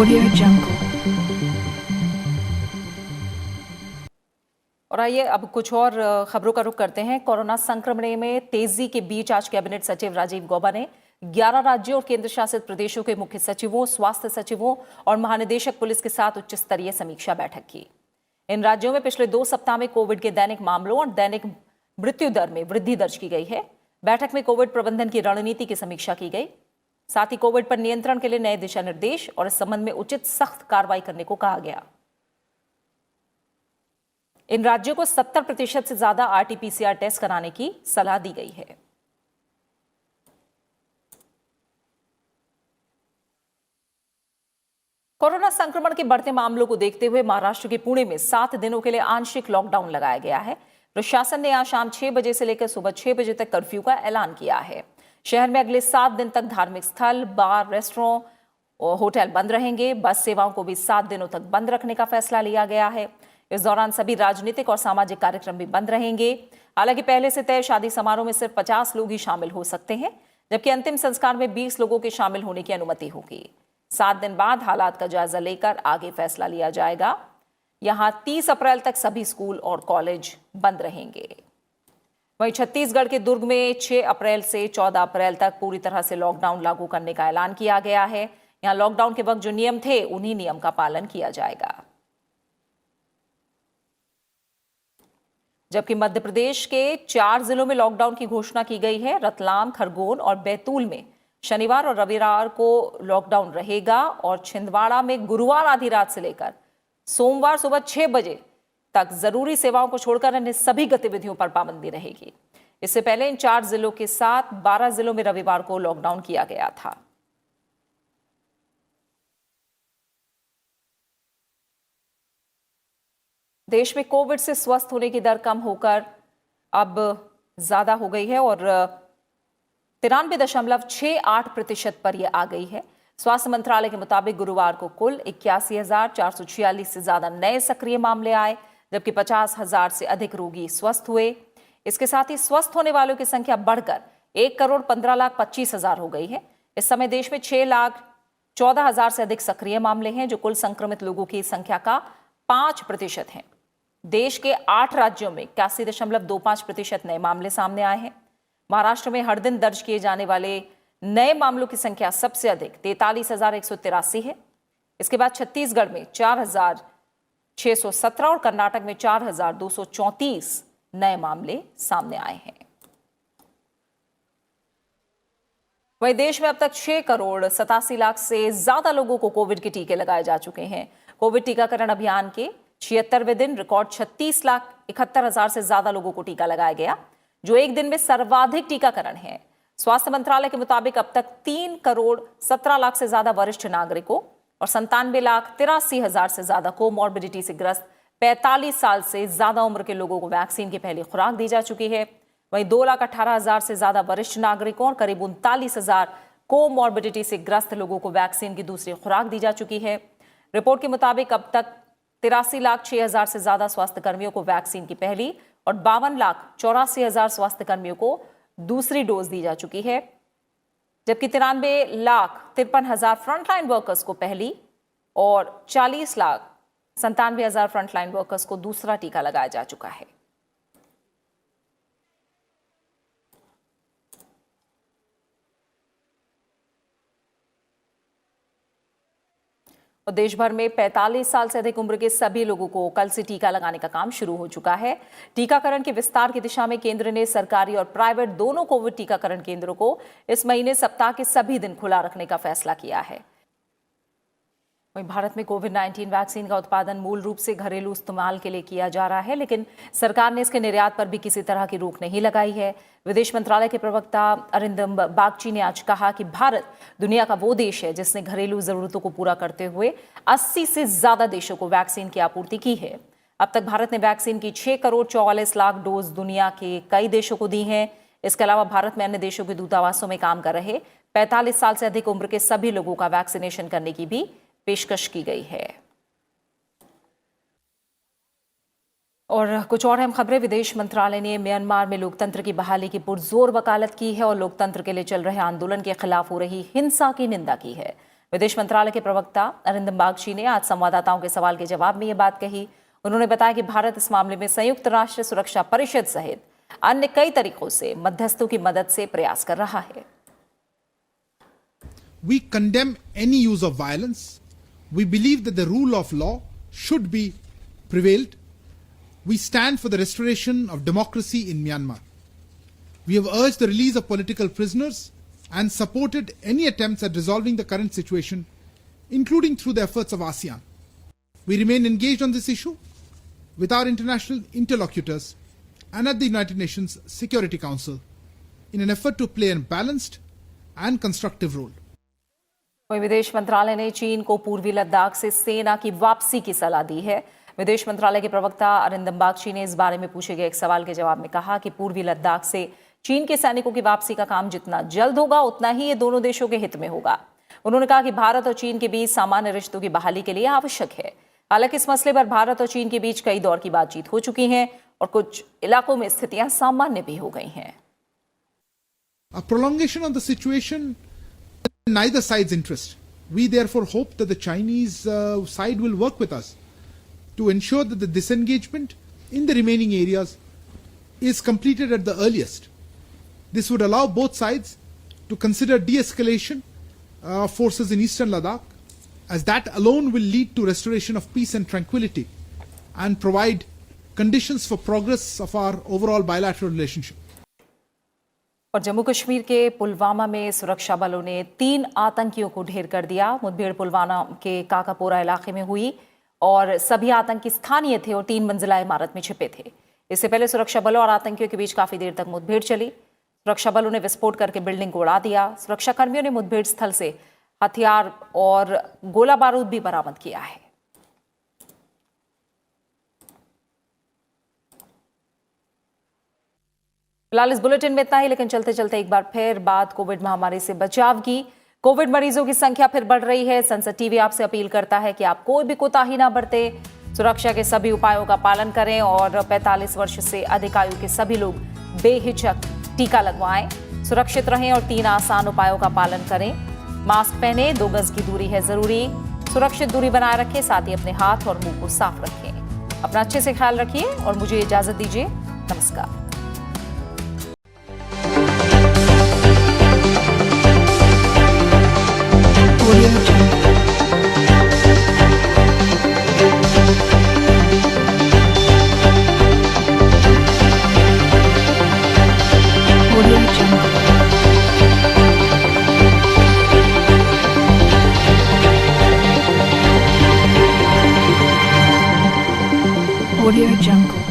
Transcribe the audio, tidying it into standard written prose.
Audio Jungle। और आइए अब कुछ और खबरों का रुख करते हैं। कोरोना संक्रमण में तेजी के बीच आज कैबिनेट सचिव राजीव गौबा ने 11 राज्यों और केंद्र शासित प्रदेशों के मुख्य सचिवों, स्वास्थ्य सचिवों और महानिदेशक पुलिस के साथ उच्च स्तरीय समीक्षा बैठक की। इन राज्यों में पिछले 2 सप्ताह में कोविड के दैनिक मामलों और दैनिक मृत्यु दर में वृद्धि दर्ज की गई है। बैठक में कोविड प्रबंधन की रणनीति की समीक्षा की गई। साथ ही कोविड पर नियंत्रण के लिए नए दिशा निर्देश और इस संबंध में उचित सख्त कार्रवाई करने को कहा गया। इन राज्यों को 70% से ज्यादा आरटी-पीसीआर टेस्ट कराने की सलाह दी गई है। कोरोना संक्रमण के बढ़ते मामलों को देखते हुए महाराष्ट्र के पुणे में 7 दिनों के लिए आंशिक लॉकडाउन लगाया गया है। प्रशासन ने आज शाम 6 बजे से लेकर सुबह 6 बजे तक कर्फ्यू का ऐलान किया है। शहर में अगले 7 दिन तक धार्मिक स्थल, बार, रेस्टोरेंट और होटल बंद रहेंगे। बस सेवाओं को भी 7 दिनों तक बंद रखने का फैसला लिया गया है। इस दौरान सभी राजनीतिक और सामाजिक कार्यक्रम भी बंद रहेंगे। हालांकि पहले से तय शादी समारोह में सिर्फ 50 लोग ही शामिल हो सकते हैं, जबकि अंतिम संस्कार में 20 लोगों के शामिल होने की अनुमति होगी। 7 दिन बाद हालात का जायजा लेकर आगे फैसला लिया जाएगा। यहां 30 अप्रैल तक सभी स्कूल और कॉलेज बंद रहेंगे। वहीं छत्तीसगढ़ के दुर्ग में 6 अप्रैल से 14 अप्रैल तक पूरी तरह से लॉकडाउन लागू करने का ऐलान किया गया है। यहां लॉकडाउन के वक्त जो नियम थे, उन्हीं नियम का पालन किया जाएगा। जबकि मध्य प्रदेश के 4 जिलों में लॉकडाउन की घोषणा की गई है। रतलाम, खरगोन और बैतूल में शनिवार और रविवार को लॉकडाउन रहेगा और छिंदवाड़ा में गुरुवार आधी रात से लेकर सोमवार सुबह 6 बजे तक जरूरी सेवाओं को छोड़कर अन्य सभी गतिविधियों पर पाबंदी रहेगी। इससे पहले इन 4 जिलों के साथ 12 जिलों में रविवार को लॉकडाउन किया गया था। देश में कोविड से स्वस्थ होने की दर कम होकर अब ज्यादा हो गई है और 93.68% पर यह आ गई है। स्वास्थ्य मंत्रालय के मुताबिक गुरुवार को कुल 81,446 से ज्यादा नए सक्रिय मामले आए, जबकि 50,000 से अधिक रोगी स्वस्थ हुए। इसके साथ ही स्वस्थ होने वालों की संख्या बढ़कर 1,15,25,000 हो गई है। इस समय देश में 6,14,000 से अधिक सक्रिय मामले हैं, जो कुल संक्रमित लोगों की संख्या का 5% है। देश के 8 राज्यों में 81.25% नए मामले सामने आए हैं। महाराष्ट्र में हर दिन दर्ज किए जाने वाले नए मामलों की संख्या सबसे अधिक 43,183 है। इसके बाद छत्तीसगढ़ में 4,617 और कर्नाटक में 4,234 नए मामले सामने आए हैं। वहीं देश में अब तक 6,87,00,000 से ज्यादा लोगों को कोविड के टीके लगाए जा चुके हैं। कोविड टीकाकरण अभियान के 76वें दिन रिकॉर्ड 36,71,000 से ज्यादा लोगों को टीका लगाया गया, जो एक दिन में सर्वाधिक टीकाकरण है। स्वास्थ्य मंत्रालय के मुताबिक अब तक 3,17,00,000 से ज्यादा वरिष्ठ नागरिकों और 97,83,000 से ज्यादा कोमॉर्बिडिटी से ग्रस्त 45 साल से ज्यादा उम्र के लोगों को वैक्सीन की पहली खुराक दी जा चुकी है। वहीं 2,18,000 से ज्यादा वरिष्ठ नागरिकों और करीब 39,000 कोमॉर्बिडिटी से ग्रस्त लोगों को वैक्सीन की दूसरी खुराक दी जा चुकी है। रिपोर्ट के मुताबिक अब तक 83,06,000 से ज्यादा स्वास्थ्य कर्मियों को वैक्सीन की पहली और 52,84,000 स्वास्थ्य कर्मियों को दूसरी डोज दी जा चुकी है, जबकि 93,53,000 फ्रंटलाइन वर्कर्स को पहली और 40,97,000 फ्रंटलाइन वर्कर्स को दूसरा टीका लगाया जा चुका है। और देश भर में 45 साल से अधिक उम्र के सभी लोगों को कल से टीका लगाने का काम शुरू हो चुका है। टीकाकरण के विस्तार की दिशा में केंद्र ने सरकारी और प्राइवेट दोनों कोविड टीकाकरण केंद्रों को इस महीने सप्ताह के सभी दिन खुला रखने का फैसला किया है। वहीं भारत में कोविड-19 वैक्सीन का उत्पादन मूल रूप से घरेलू इस्तेमाल के लिए किया जा रहा है, लेकिन सरकार ने इसके निर्यात पर भी किसी तरह की रोक नहीं लगाई है। विदेश मंत्रालय के प्रवक्ता अरिंदम बागची ने आज कहा कि भारत दुनिया का वो देश है जिसने घरेलू जरूरतों को पूरा करते हुए 80 से ज्यादा देशों को वैक्सीन की आपूर्ति की है। अब तक भारत ने वैक्सीन की 6,44,00,000 डोज दुनिया के कई देशों को दी हैं। इसके अलावा भारत में अन्य देशों के दूतावासों में काम कर रहे 45 साल से अधिक उम्र के सभी लोगों का वैक्सीनेशन करने की भी पेशकश की गई है। और कुछ और अहम खबरें। विदेश मंत्रालय ने म्यांमार में लोकतंत्र की बहाली की पुरजोर वकालत की है और लोकतंत्र के लिए चल रहे आंदोलन के खिलाफ हो रही हिंसा की निंदा की है। विदेश मंत्रालय के प्रवक्ता अरिंदम बागची ने आज संवाददाताओं के सवाल के जवाब में ये बात कही। उन्होंने बताया कि भारत इस मामले में संयुक्त राष्ट्र सुरक्षा परिषद सहित अन्य कई तरीकों से मध्यस्थों की मदद से प्रयास कर रहा है। We condemn any use of violence. We believe that the rule of law should be prevailed. We stand for the restoration of democracy in Myanmar. We have urged the release of political prisoners and supported any attempts at resolving the current situation, including through the efforts of ASEAN. We remain engaged on this issue with our international interlocutors and at the United Nations Security Council in an effort to play a balanced and constructive role. वहीं विदेश मंत्रालय ने चीन को पूर्वी लद्दाख से सेना की वापसी की सलाह दी है। विदेश मंत्रालय के प्रवक्ता अरिंदम बागची ने इस बारे में पूछे गए एक सवाल के जवाब में कहा कि पूर्वी लद्दाख से चीन के सैनिकों की वापसी का काम जितना जल्द होगा उतना ही ये दोनों देशों के हित में होगा। उन्होंने कहा कि भारत और चीन के बीच सामान्य रिश्तों की बहाली के लिए आवश्यक है। हालांकि इस मसले पर भारत और चीन के बीच कई दौर की बातचीत हो चुकी है और कुछ इलाकों में स्थितियां सामान्य भी हो गई हैं। A prolongation of the situation in neither side's interest. We therefore hope that the Chinese side will work with us to ensure that the disengagement in the remaining areas is completed at the earliest. This would allow both sides to consider de-escalation of forces in eastern Ladakh, as that alone will lead to restoration of peace and tranquility and provide conditions for progress of our overall bilateral relationship. और जम्मू कश्मीर के पुलवामा में सुरक्षा बलों ने 3 आतंकियों को ढेर कर दिया। मुठभेड़ पुलवामा के काकापोरा इलाके में हुई और सभी आतंकी स्थानीय थे और 3 मंजिला इमारत में छिपे थे। इससे पहले सुरक्षा बलों और आतंकियों के बीच काफी देर तक मुठभेड़ चली। सुरक्षा बलों ने विस्फोट करके बिल्डिंग को उड़ा दिया। सुरक्षा कर्मियों ने मुठभेड़ स्थल से हथियार और गोला बारूद भी बरामद किया है। फिलहाल इस बुलेटिन में इतना ही, लेकिन चलते चलते एक बार फिर बात कोविड महामारी से बचाव की। कोविड मरीजों की संख्या फिर बढ़ रही है। संसद टीवी आपसे अपील करता है कि आप कोई भी कोताही ना बरते, सुरक्षा के सभी उपायों का पालन करें और 45 वर्ष से अधिक आयु के सभी लोग बेहिचक टीका लगवाएं। सुरक्षित रहें और 3 आसान उपायों का पालन करें। मास्क पहने, 2 गज की दूरी है जरूरी, सुरक्षित दूरी बनाए रखें, साथ ही अपने हाथ और मुंह को साफ रखें। अपना अच्छे से ख्याल रखिए और मुझे इजाजत दीजिए। नमस्कार। Audio Jungle.